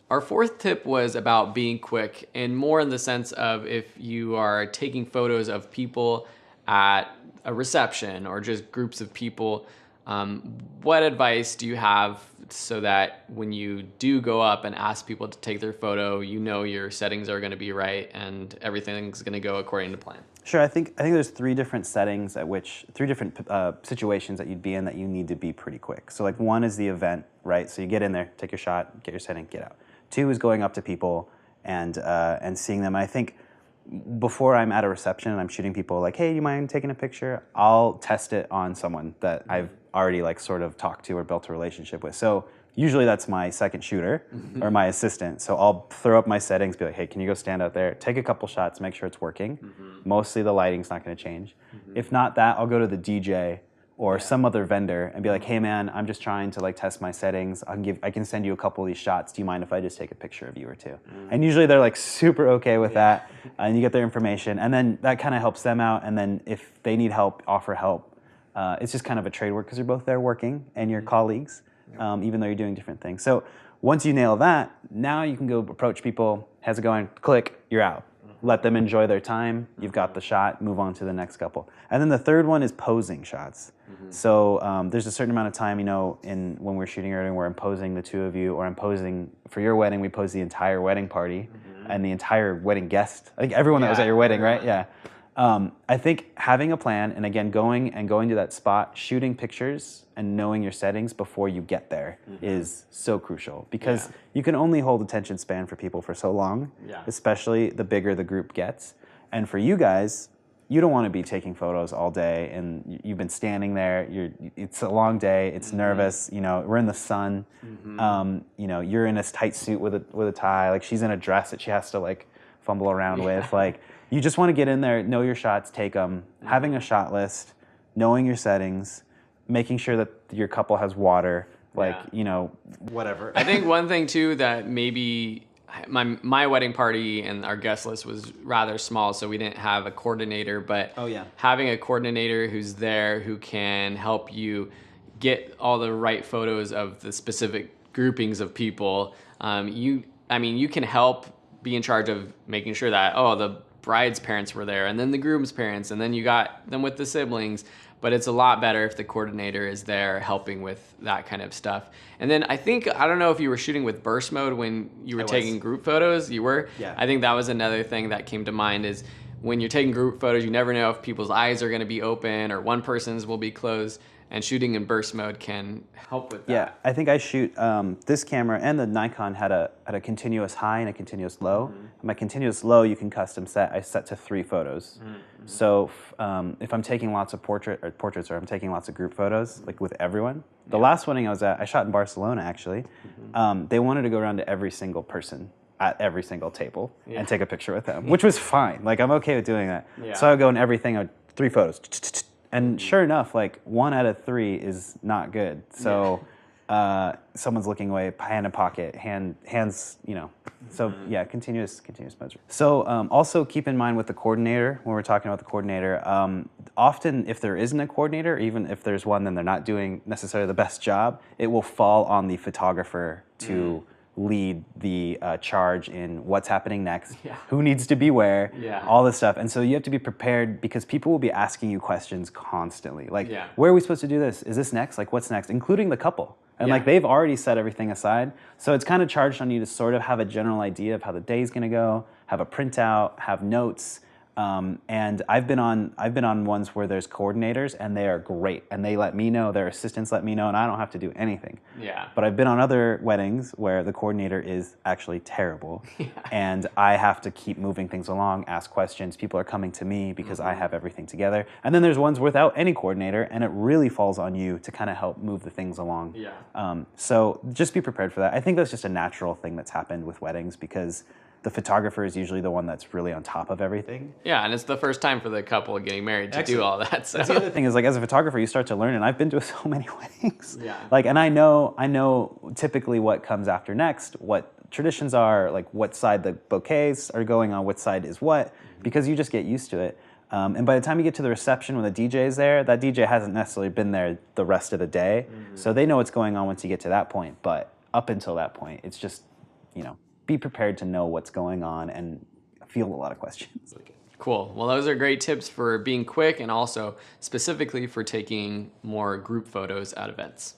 Our fourth tip was about being quick, and more in the sense of if you are taking photos of people at a reception or just groups of people, what advice do you have so that when you do go up and ask people to take their photo, you know your settings are going to be right and everything's going to go according to plan? Sure, I think there's three different settings at which, three different situations that you'd be in that you need to be pretty quick. So like one is the event, right? So you get in there, take your shot, get your setting, get out. Two is going up to people and seeing them. And I think before I'm at a reception and I'm shooting people like, hey, you mind taking a picture? I'll test it on someone that I've already like sort of talked to or built a relationship with. So usually that's my second shooter or my assistant. So I'll throw up my settings, be like, hey, can you go stand out there, take a couple shots, make sure it's working. Mostly the lighting's not gonna change. If not that, I'll go to the DJ or some other vendor and be like, hey man, I'm just trying to like test my settings. I can send you a couple of these shots. Do you mind if I just take a picture of you or two? And usually they're like super okay with that, and you get their information, and then that kind of helps them out. And then if they need help, offer help. It's just kind of a trade work because you're both there working and you're colleagues, even though you're doing different things. So once you nail that, now you can go approach people. How's it going? Click, you're out. Let them enjoy their time. You've got the shot, move on to the next couple. And then the third one is posing shots. So there's a certain amount of time, you know, when we're shooting a wedding, where I'm posing the two of you, or I'm posing for your wedding, we pose the entire wedding party and the entire wedding guest. I think everyone that was at your wedding, right? Yeah. I think having a plan, and again, going to that spot, shooting pictures and knowing your settings before you get there is so crucial, because you can only hold attention span for people for so long, especially the bigger the group gets. And for you guys, you don't want to be taking photos all day and you've been standing there, it's a long day, it's nervous, you know, we're in the sun, you know, you're in a tight suit with a tie, like she's in a dress that she has to like fumble around with, like, you just want to get in there, know your shots, take them, having a shot list, knowing your settings, making sure that your couple has water, like, you know, whatever. I think one thing too that maybe my wedding party and our guest list was rather small, so we didn't have a coordinator, but having a coordinator who's there who can help you get all the right photos of the specific groupings of people. You can help be in charge of making sure that, the bride's parents were there and then the groom's parents and then you got them with the siblings, but it's a lot better if the coordinator is there helping with that kind of stuff. And then I don't know if you were shooting with burst mode when you were taking group photos. You were? Yeah. I think that was another thing that came to mind, is when you're taking group photos, you never know if people's eyes are going to be open or one person's will be closed, and shooting in burst mode can help with that. Yeah, I think I shoot, this camera and the Nikon had a continuous high and a continuous low. My continuous low you can custom set. I set to 3 photos. So if I'm taking lots of portraits or I'm taking lots of group photos, like with everyone. The last wedding I was at, I shot in Barcelona actually. They wanted to go around to every single person at every single table and take a picture with them, which was fine. Like, I'm okay with doing that. So I would go in everything, 3 photos. And sure enough, like 1 out of 3 is not good. So someone's looking away, hand in pocket, hands, you know. So yeah, continuous measure. So also keep in mind with the coordinator, when we're talking about the coordinator, often if there isn't a coordinator, even if there's one, then they're not doing necessarily the best job. It will fall on the photographer to lead the charge in what's happening next, who needs to be where, all this stuff. And so you have to be prepared, because people will be asking you questions constantly. Like, where are we supposed to do this? Is this next? Like, what's next? Including the couple. And like, they've already set everything aside. So it's kind of charged on you to sort of have a general idea of how the day's gonna go, have a printout, have notes. And I've been on ones where there's coordinators and they are great, and they let me know, their assistants let me know, and I don't have to do anything. But I've been on other weddings where the coordinator is actually terrible, and I have to keep moving things along, ask questions. People are coming to me because I have everything together. And then there's ones without any coordinator, and it really falls on you to kind of help move the things along. So just be prepared for that. I think that's just a natural thing that's happened with weddings, because the photographer is usually the one that's really on top of everything. Yeah, and it's the first time for the couple getting married to do all that. So that's the other thing, is like, as a photographer, you start to learn, and I've been to so many weddings. Like, and I know typically what comes after next, what traditions are, like what side the bouquets are going on, what side is what, because you just get used to it. And by the time you get to the reception, when the DJ is there, that DJ hasn't necessarily been there the rest of the day, so they know what's going on once you get to that point. But up until that point, it's just be prepared to know what's going on and field a lot of questions. Cool. Well, those are great tips for being quick and also specifically for taking more group photos at events.